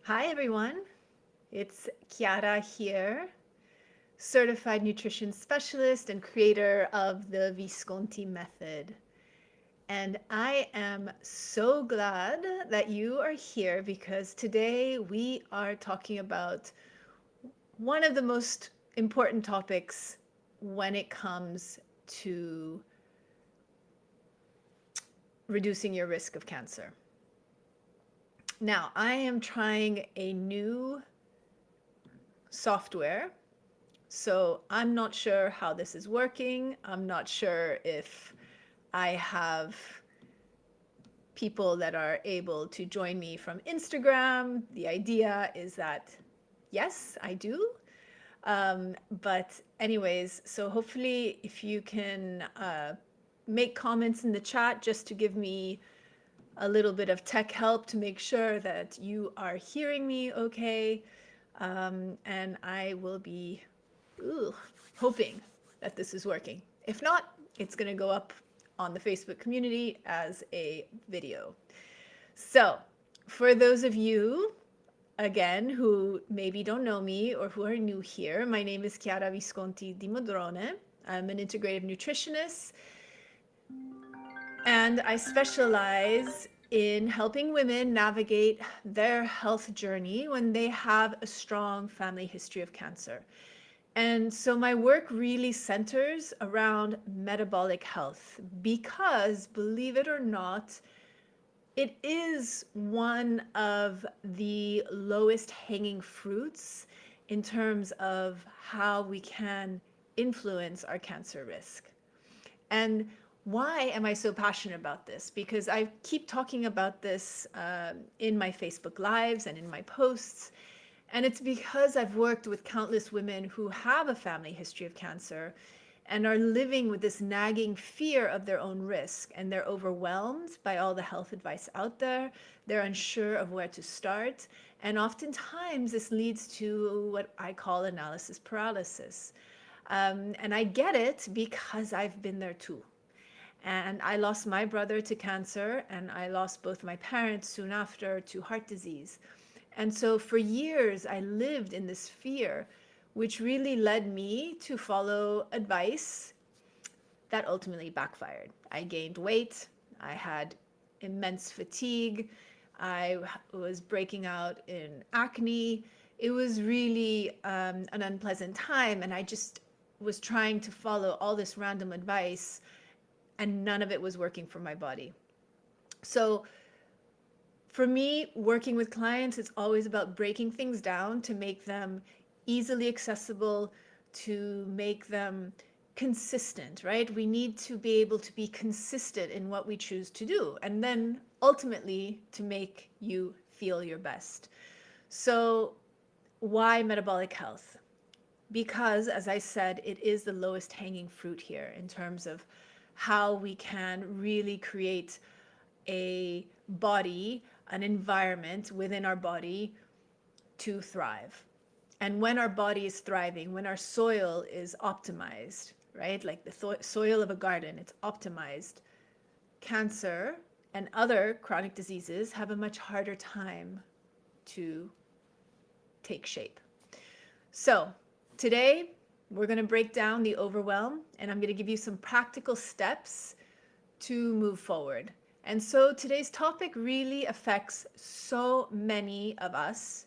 Hi, everyone. It's Chiara here, certified nutrition specialist and creator of the Visconti method. And I am so glad that you are here because today we are talking about one of the most important topics when it comes to reducing your risk of cancer. Now, I am trying a new software. So I'm not sure how this is working. I'm not sure if I have people that are able to join me from Instagram. The idea is that, yes, I do. But anyways, so hopefully if you can make comments in the chat just to give me a little bit of tech help to make sure that you are hearing me okay. And I will be hoping that this is working. If not, it's going to go up on the Facebook community as a video. So, for those of you, again, who maybe don't know me or who are new here, my name is Chiara Visconti di Modrone. I'm an integrative nutritionist, and I specialize in helping women navigate their health journey when they have a strong family history of cancer. And so my work really centers around metabolic health because, believe it or not, it is one of the lowest hanging fruits in terms of how we can influence our cancer risk. And why am I so passionate about this? Because I keep talking about this in my Facebook Lives and in my posts. And it's because I've worked with countless women who have a family history of cancer and are living with this nagging fear of their own risk. And they're overwhelmed by all the health advice out there. They're unsure of where to start. And oftentimes this leads to what I call analysis paralysis. And I get it because I've been there too. And I lost my brother to cancer, and I lost both my parents soon after to heart disease. And so for years, I lived in this fear, which really led me to follow advice that ultimately backfired. I gained weight, I had immense fatigue, I was breaking out in acne. It was really an unpleasant time, and I just was trying to follow all this random advice, and none of it was working for my body. So for me, working with clients, it's always about breaking things down to make them easily accessible, to make them consistent, right? We need to be able to be consistent in what we choose to do, and then ultimately to make you feel your best. So why metabolic health? Because, as I said, it is the lowest hanging fruit here in terms of how we can really create a body, an environment within our body to thrive. And when our body is thriving, when our soil is optimized, right? Like the soil of a garden, it's optimized. Cancer and other chronic diseases have a much harder time to take shape. So today we're going to break down the overwhelm, and I'm going to give you some practical steps to move forward. And so today's topic really affects so many of us,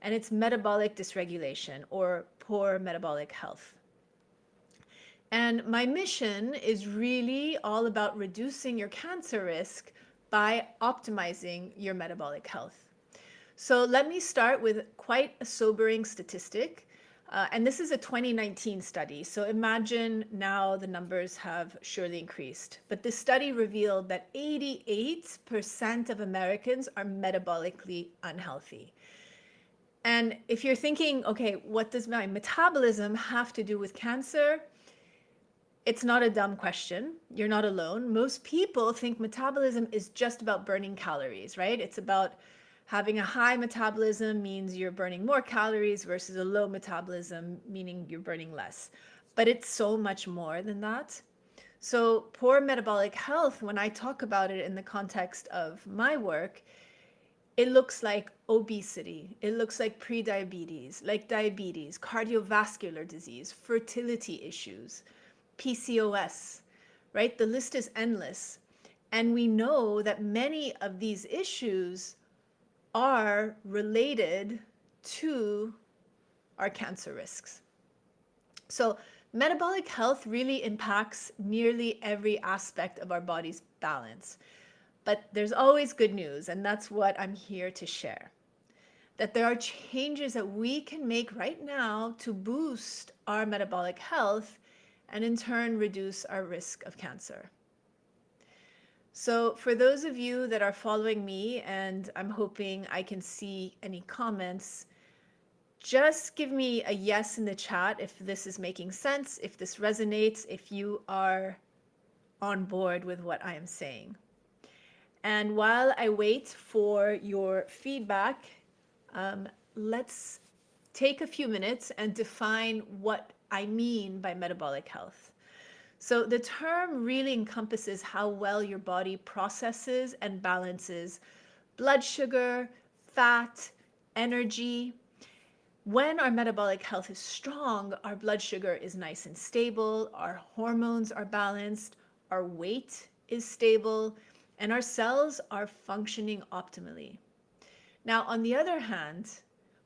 and it's metabolic dysregulation or poor metabolic health. And my mission is really all about reducing your cancer risk by optimizing your metabolic health. So let me start with quite a sobering statistic. And this is a 2019 study. So imagine now the numbers have surely increased. But this study revealed that 88% of Americans are metabolically unhealthy. And if you're thinking, okay, what does my metabolism have to do with cancer? It's not a dumb question. You're not alone. Most people think metabolism is just about burning calories, right? It's about having a high metabolism means you're burning more calories versus a low metabolism, meaning you're burning less. But it's so much more than that. So poor metabolic health, when I talk about it in the context of my work, it looks like obesity, it looks like prediabetes, like diabetes, cardiovascular disease, fertility issues, PCOS, right? The list is endless. And we know that many of these issues are related to our cancer risks. So, metabolic health really impacts nearly every aspect of our body's balance. But there's always good news, and that's what I'm here to share. That there are changes that we can make right now to boost our metabolic health and in turn reduce our risk of cancer. So, for those of you that are following me, and I'm hoping I can see any comments, just give me a yes in the chat if this is making sense, if this resonates, if you are on board with what I am saying. And while I wait for your feedback, let's take a few minutes and define what I mean by metabolic health. So the term really encompasses how well your body processes and balances blood sugar, fat, energy. When our metabolic health is strong, our blood sugar is nice and stable, our hormones are balanced, our weight is stable, and our cells are functioning optimally. Now, on the other hand,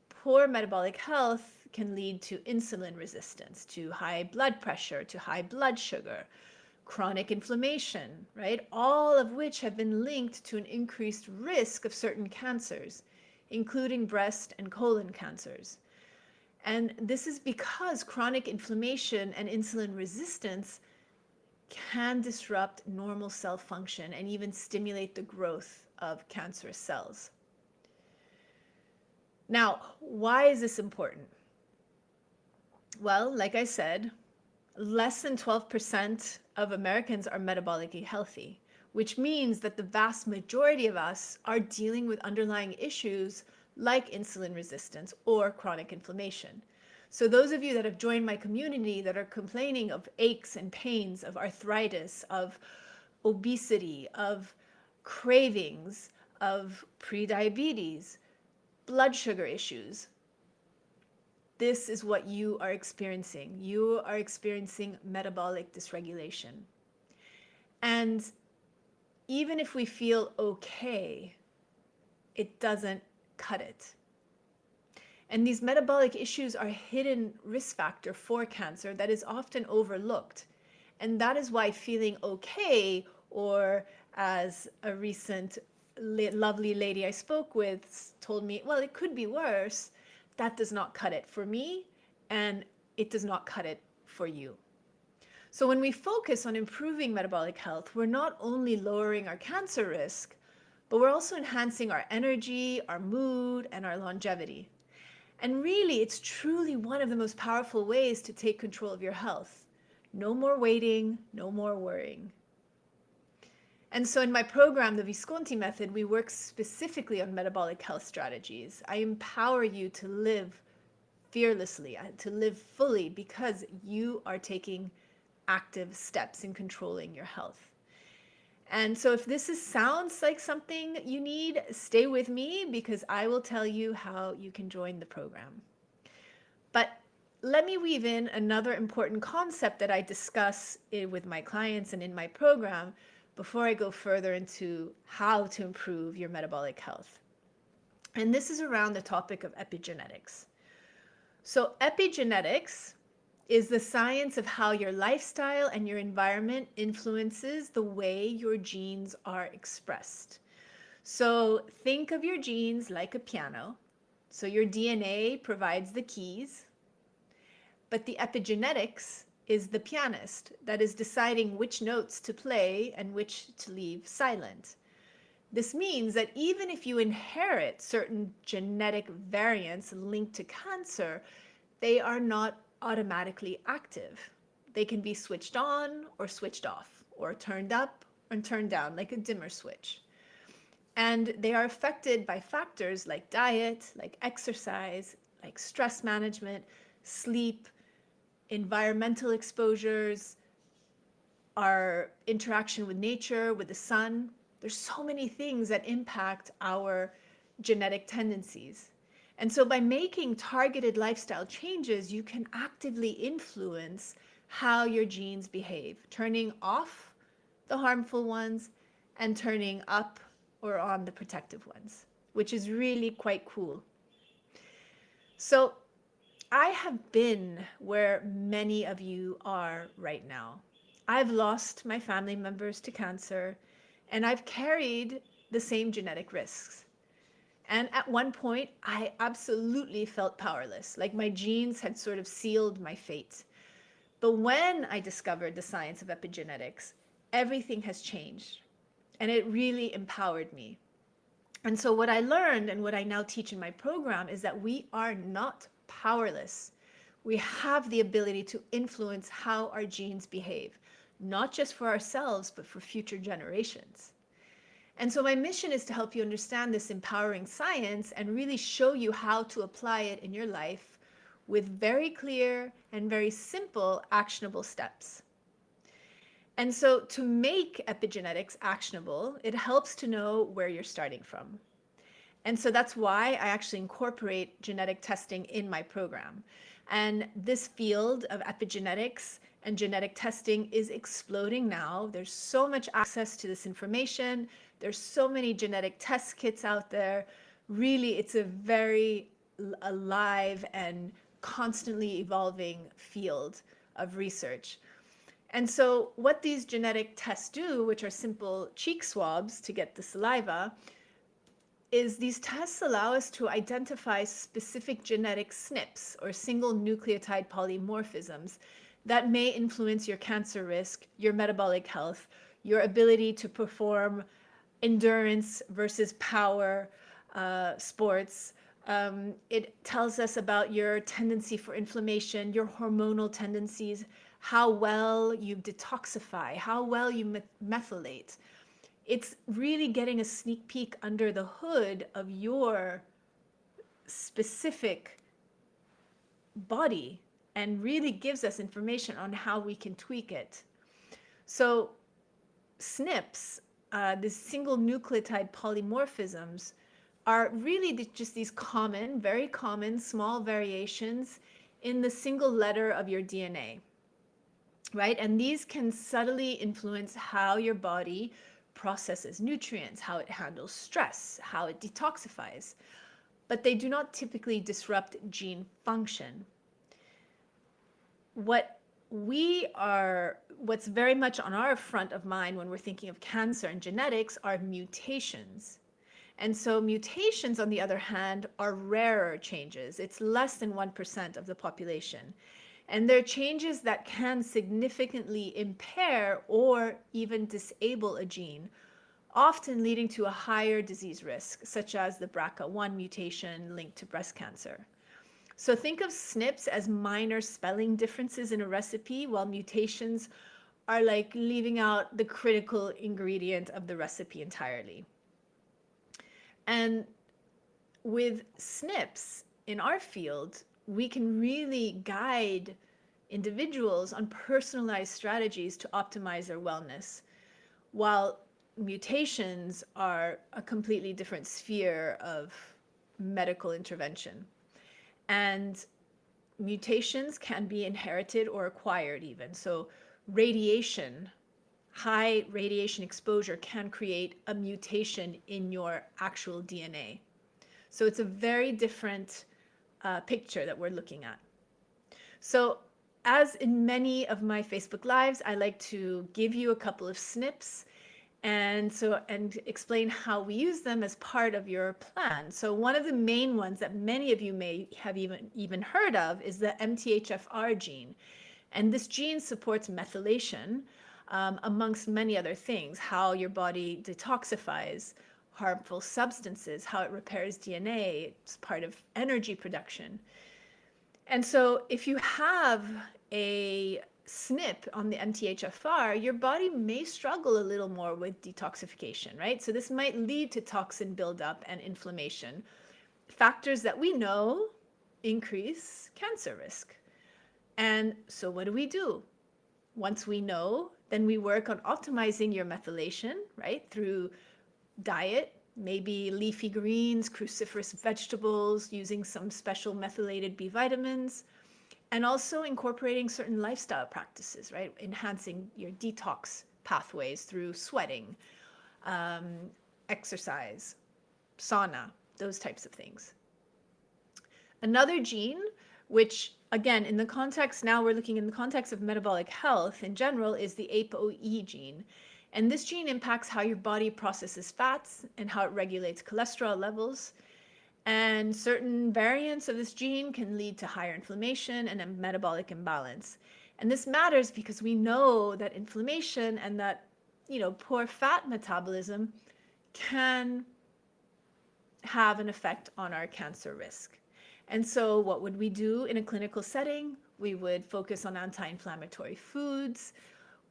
poor metabolic health can lead to insulin resistance, to high blood pressure, to high blood sugar, chronic inflammation, right? All of which have been linked to an increased risk of certain cancers, including breast and colon cancers. And this is because chronic inflammation and insulin resistance can disrupt normal cell function and even stimulate the growth of cancerous cells. Now, why is this important? Well, like I said, less than 12% of Americans are metabolically healthy, which means that the vast majority of us are dealing with underlying issues like insulin resistance or chronic inflammation. So those of you that have joined my community that are complaining of aches and pains, of arthritis, of obesity, of cravings, of prediabetes, blood sugar issues, this is what you are experiencing. You are experiencing metabolic dysregulation. And even if we feel okay, it doesn't cut it. And these metabolic issues are a hidden risk factor for cancer that is often overlooked. And that is why feeling okay, or as a recent lovely lady I spoke with told me, well, it could be worse, that does not cut it for me, and it does not cut it for you. So when we focus on improving metabolic health, we're not only lowering our cancer risk, but we're also enhancing our energy, our mood, and our longevity. And really, it's truly one of the most powerful ways to take control of your health. No more waiting, no more worrying. And so in my program, the Visconti method, we work specifically on metabolic health strategies. I empower you to live fearlessly, to live fully, because you are taking active steps in controlling your health. And so if this sounds like something you need, stay with me because I will tell you how you can join the program. But let me weave in another important concept that I discuss with my clients and in my program before I go further into how to improve your metabolic health. And this is around the topic of epigenetics. So epigenetics is the science of how your lifestyle and your environment influences the way your genes are expressed. So think of your genes like a piano. So your DNA provides the keys, but the epigenetics is the pianist that is deciding which notes to play and which to leave silent. This means that even if you inherit certain genetic variants linked to cancer, they are not automatically active. They can be switched on or switched off, or turned up and turned down like a dimmer switch. And they are affected by factors like diet, like exercise, like stress management, sleep, environmental exposures, our interaction with nature, with the sun. There's so many things that impact our genetic tendencies. And so by making targeted lifestyle changes, you can actively influence how your genes behave, turning off the harmful ones and turning up or on the protective ones, which is really quite cool. So I have been where many of you are right now. I've lost my family members to cancer, and I've carried the same genetic risks. And at one point, I absolutely felt powerless, like my genes had sort of sealed my fate. But when I discovered the science of epigenetics, everything has changed, and it really empowered me. And so what I learned and what I now teach in my program is that we are not powerless. We have the ability to influence how our genes behave, not just for ourselves, but for future generations. And so my mission is to help you understand this empowering science and really show you how to apply it in your life with very clear and very simple actionable steps. And so to make epigenetics actionable, it helps to know where you're starting from. And so that's why I actually incorporate genetic testing in my program. And this field of epigenetics and genetic testing is exploding now. There's so much access to this information. There's so many genetic test kits out there. Really, it's a very alive and constantly evolving field of research. And so what these genetic tests do, which are simple cheek swabs to get the saliva, is these tests allow us to identify specific genetic SNPs, or single nucleotide polymorphisms, that may influence your cancer risk, your metabolic health, your ability to perform endurance versus power sports. It tells us about your tendency for inflammation, your hormonal tendencies, how well you detoxify, how well you methylate. It's really getting a sneak peek under the hood of your specific body and really gives us information on how we can tweak it. So SNPs, the single nucleotide polymorphisms, are really just these common, very common small variations in the single letter of your DNA, right? And these can subtly influence how your body processes nutrients, how it handles stress, how it detoxifies, but they do not typically disrupt gene function. What's very much on our front of mind when we're thinking of cancer and genetics are mutations. And so mutations, on the other hand, are rarer changes. It's less than 1% of the population. And they're changes that can significantly impair or even disable a gene, often leading to a higher disease risk, such as the BRCA1 mutation linked to breast cancer. So think of SNPs as minor spelling differences in a recipe, while mutations are like leaving out the critical ingredient of the recipe entirely. And with SNPs in our field, we can really guide individuals on personalized strategies to optimize their wellness, while mutations are a completely different sphere of medical intervention. And mutations can be inherited or acquired even. So radiation, high radiation exposure can create a mutation in your actual DNA. So it's a very different picture that we're looking at. So as in many of my Facebook Lives, I like to give you a couple of SNPs and explain how we use them as part of your plan. So one of the main ones that many of you may have even heard of is the MTHFR gene. And this gene supports methylation, amongst many other things, how your body detoxifies harmful substances, how it repairs DNA, it's part of energy production. And so if you have a SNP on the MTHFR, your body may struggle a little more with detoxification, right? So this might lead to toxin buildup and inflammation, factors that we know increase cancer risk. And so what do? Once we know, then we work on optimizing your methylation, right? Through diet, maybe leafy greens, cruciferous vegetables, using some special methylated B vitamins, and also incorporating certain lifestyle practices, right? Enhancing your detox pathways through sweating, um, exercise, sauna, those types of things. Another gene, which again, in the context, now we're looking in the context of metabolic health in general, is the ApoE gene. And this gene impacts how your body processes fats and how it regulates cholesterol levels. And certain variants of this gene can lead to higher inflammation and a metabolic imbalance. And this matters because we know that inflammation and that, poor fat metabolism can have an effect on our cancer risk. And so what would we do in a clinical setting? We would focus on anti-inflammatory foods.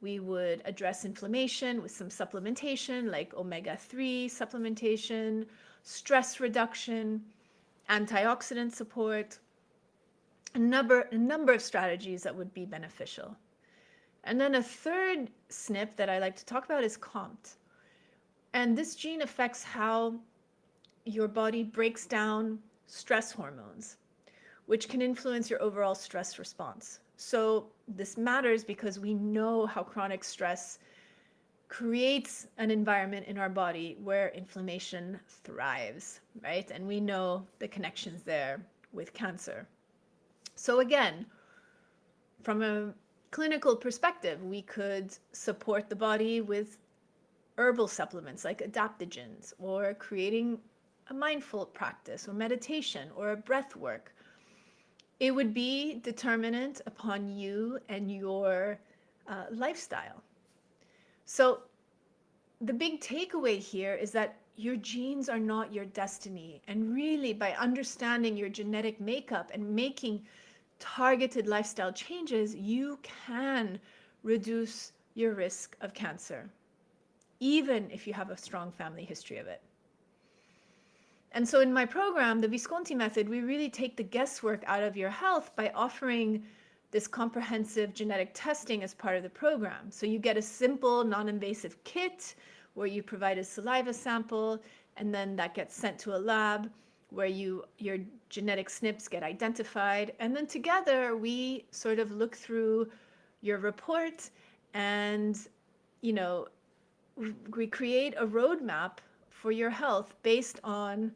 We would address inflammation with some supplementation like omega-3 supplementation, stress reduction, antioxidant support, a number of strategies that would be beneficial. And then a third SNP that I like to talk about is COMT. And this gene affects how your body breaks down stress hormones, which can influence your overall stress response. So this matters because we know how chronic stress creates an environment in our body where inflammation thrives, right? And we know the connections there with cancer. So again, from a clinical perspective, we could support the body with herbal supplements like adaptogens, or creating a mindful practice or meditation or a breath work. It would be determinant upon you and your lifestyle. So the big takeaway here is that your genes are not your destiny. And really, by understanding your genetic makeup and making targeted lifestyle changes, you can reduce your risk of cancer, even if you have a strong family history of it. And so in my program, the Visconti method, we really take the guesswork out of your health by offering this comprehensive genetic testing as part of the program. So you get a simple, non-invasive kit where you provide a saliva sample, and then that gets sent to a lab where your genetic SNPs get identified. And then together we sort of look through your report and, we create a roadmap for your health based on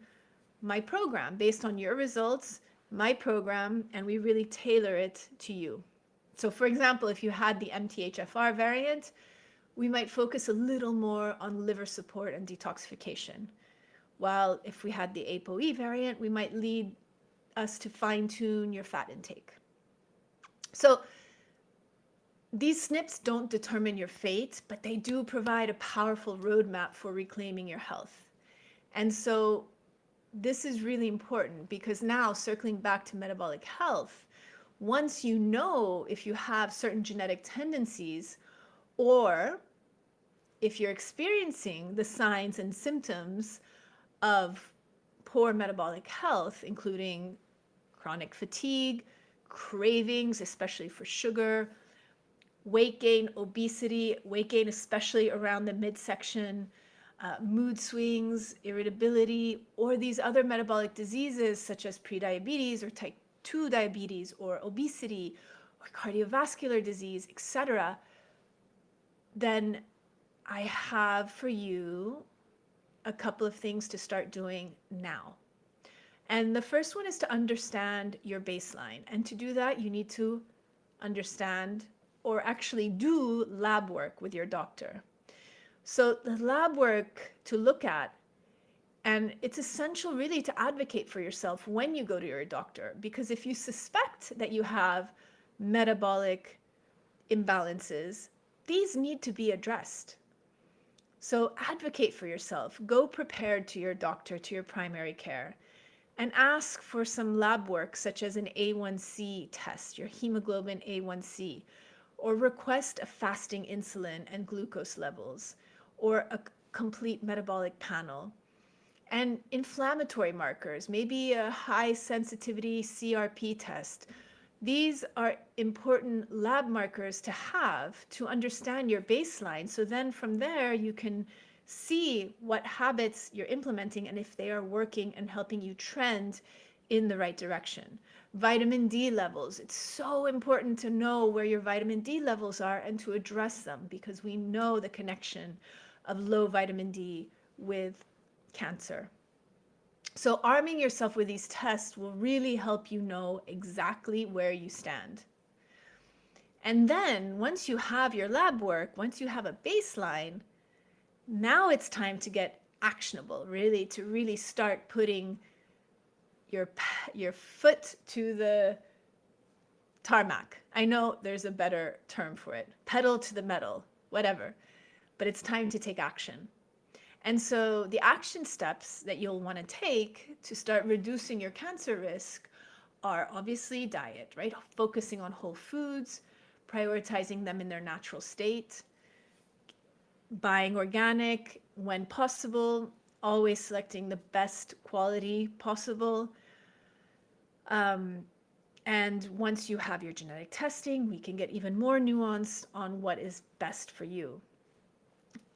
my program, based on your results, my program, and we really tailor it to you. So for example, if you had the MTHFR variant, we might focus a little more on liver support and detoxification. While if we had the ApoE variant, we might lead us to fine-tune your fat intake. So these SNPs don't determine your fate, but they do provide a powerful roadmap for reclaiming your health. And so this is really important because now, circling back to metabolic health, once you know if you have certain genetic tendencies, or if you're experiencing the signs and symptoms of poor metabolic health, including chronic fatigue, cravings, especially for sugar, weight gain, obesity, weight gain especially around the midsection, mood swings, irritability, or these other metabolic diseases such as prediabetes or type 2 diabetes or obesity or cardiovascular disease, etc., then I have for you a couple of things to start doing now. And the first one is to understand your baseline. And to do that, you need to understand or actually do lab work with your doctor. So the lab work to look at, and it's essential really to advocate for yourself when you go to your doctor, because if you suspect that you have metabolic imbalances, these need to be addressed. So advocate for yourself. Go prepared to your doctor, to your primary care, and ask for some lab work such as an A1C test, your hemoglobin A1C, or request a fasting insulin and glucose levels, or a complete metabolic panel. And inflammatory markers, maybe a high sensitivity CRP test. These are important lab markers to have to understand your baseline. So then from there, you can see what habits you're implementing and if they are working and helping you trend in the right direction. Vitamin D levels. It's so important to know where your vitamin D levels are and to address them, because we know the connection of low vitamin D with cancer. So arming yourself with these tests will really help you know exactly where you stand. And then once you have your lab work, once you have a baseline, now it's time to get actionable, really, to really start putting your foot to the tarmac. I know there's a better term for it, pedal to the metal, whatever, but it's time to take action. And so the action steps that you'll want to take to start reducing your cancer risk are obviously diet, right? Focusing on whole foods, prioritizing them in their natural state, buying organic when possible, always selecting the best quality possible. And once you have your genetic testing, we can get even more nuanced on what is best for you.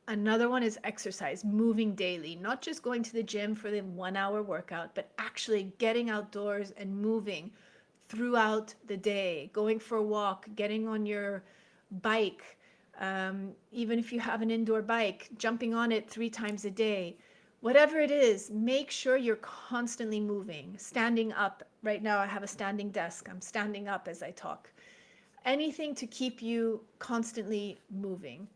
Another one is exercise, moving daily, not just going to the gym for the 1 hour workout, but actually getting outdoors and moving throughout the day, going for a walk, getting on your bike, even if you have an indoor bike, jumping on it 3 times a day. Whatever it is, make sure you're constantly moving, standing up. Right now I have a standing desk. I'm standing up as I talk. Anything to keep you constantly moving.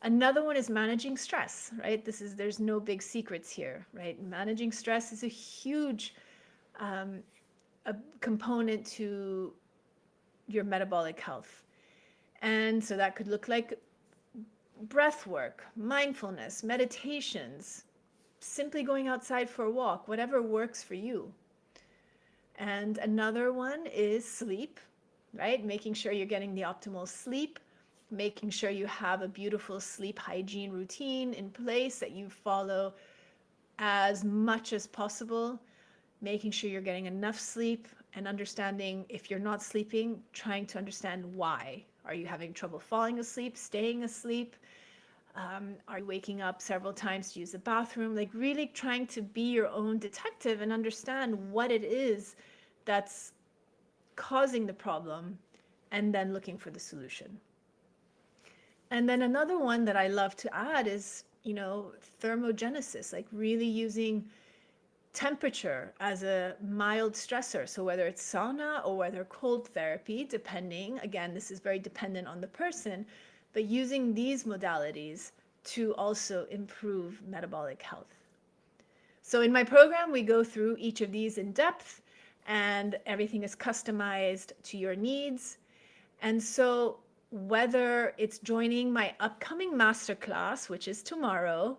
Another one is managing stress, right? There's no big secrets here, right? Managing stress is a huge a component to your metabolic health. And so that could look like breath work, mindfulness, meditations, simply going outside for a walk, whatever works for you. And another one is sleep, right? Making sure you're getting the optimal sleep, making sure you have a beautiful sleep hygiene routine in place that you follow as much as possible, making sure you're getting enough sleep, and understanding if you're not sleeping, trying to understand why. Are you having trouble falling asleep, staying asleep? Are you waking up several times to use the bathroom? Like really trying to be your own detective and understand what it is that's causing the problem, and then looking for the solution. And then another one that I love to add is, thermogenesis, like really using temperature as a mild stressor. So whether it's sauna or whether cold therapy, depending, again, this is very dependent on the person, but using these modalities to also improve metabolic health. So in my program, we go through each of these in depth, and everything is customized to your needs. And so whether it's joining my upcoming masterclass, which is tomorrow,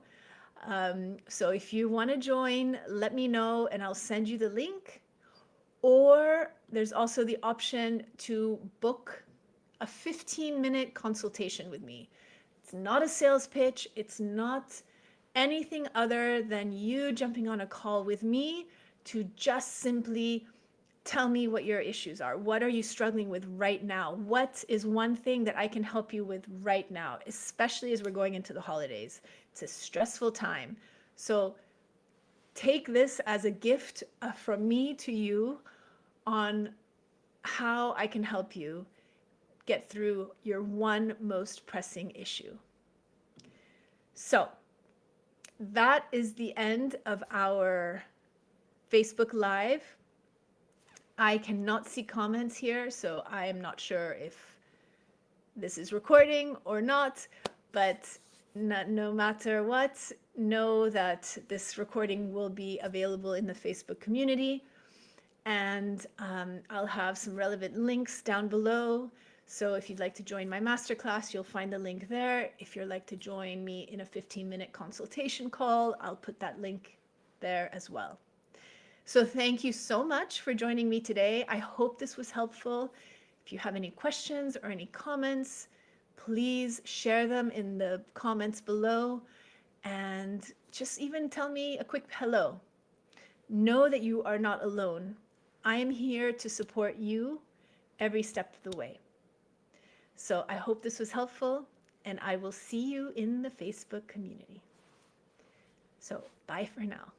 so if you want to join, let me know and I'll send you the link. Or there's also the option to book a 15-minute consultation with me. It's not a sales pitch. It's not anything other than you jumping on a call with me to just simply tell me what your issues are. What are you struggling with right now? What is one thing that I can help you with right now, especially as we're going into the holidays? It's a stressful time. So take this as a gift from me to you on how I can help you get through your one most pressing issue. So that is the end of our Facebook Live. I cannot see comments here, so I am not sure if this is recording or not, but no matter what, know that this recording will be available in the Facebook community, and I'll have some relevant links down below. So if you'd like to join my masterclass, you'll find the link there. If you'd like to join me in a 15-minute consultation call, I'll put that link there as well. So thank you so much for joining me today. I hope this was helpful. If you have any questions or any comments, please share them in the comments below, and just even tell me a quick hello. Know that you are not alone. I am here to support you every step of the way. So I hope this was helpful, and I will see you in the Facebook community. So bye for now.